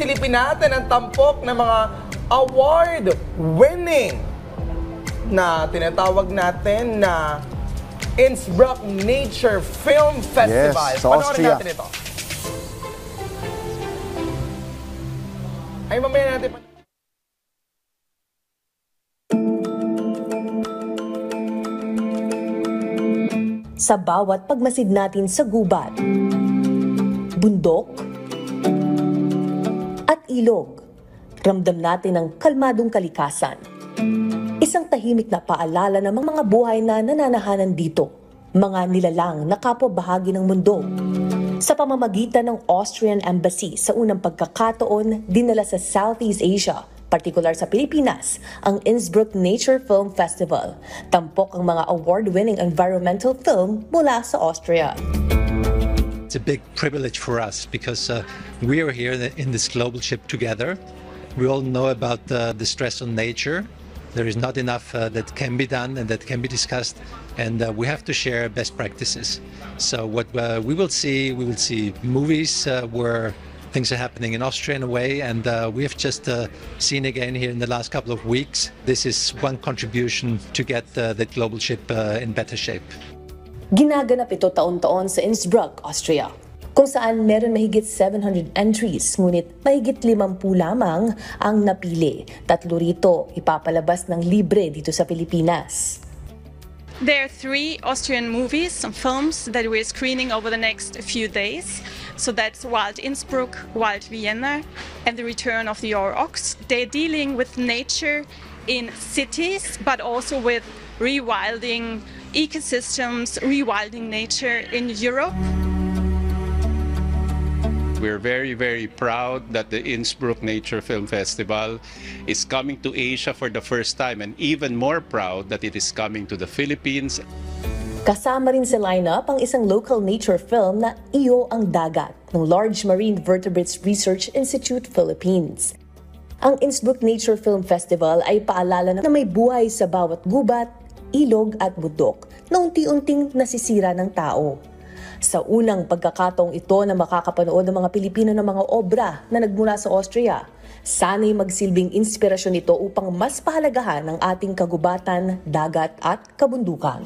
sisilipin natin ang tampok ng mga award-winning na tinatawag natin na Innsbruck Nature Film Festival. Yes, sa Panoorin Austria. natin ito. Ay, mamaya natin. Sa bawat pagmasid natin sa gubat, bundok, at ilog, ramdam natin ang kalmadong kalikasan. Isang tahimik na paalala ng mga buhay na nananahanan dito, mga nilalang na kapwa-bahagi ng mundo. Sa pamamagitan ng Austrian Embassy sa unang pagkakataon, dinala sa Southeast Asia, partikular sa Pilipinas, ang Innsbruck Nature Film Festival. Tampok ang mga award-winning environmental film mula sa Austria. It's a big privilege for us because we are here in this global ship together. We all know about the stress on nature. There is not enough that can be done and that can be discussed, and we have to share best practices. So what we will see movies where things are happening in Austria in a way, and we have just seen again here in the last couple of weeks. This is one contribution to get the global ship in better shape. Ginaganap ito taon-taon sa Innsbruck, Austria, kung saan meron mahigit 700 entries, ngunit mahigit 50 lamang ang napili. 3 rito ipapalabas ng libre dito sa Pilipinas. There are 3 Austrian movies and films that we're screening over the next few days. So that's Wild Innsbruck, Wild Vienna, and The Return of the Aurochs. They're dealing with nature in cities, but also with rewilding ecosystems, rewilding nature in Europe. We're very, very proud that the Innsbruck Nature Film Festival is coming to Asia for the first time, and even more proud that it is coming to the Philippines. Kasama rin sa lineup ang isang local nature film na Iyo ang Dagat ng Large Marine Vertebrates Research Institute Philippines. Ang Innsbruck Nature Film Festival ay paalala na may buhay sa bawat gubat, ilog at bundok na unti-unting nasisira ng tao. Sa unang pagkakataong ito na makakapanood ng mga Pilipino ng mga obra na nagmula sa Austria, sana'y magsilbing inspirasyon ito upang mas pahalagahan ang ating kagubatan, dagat at kabundukan.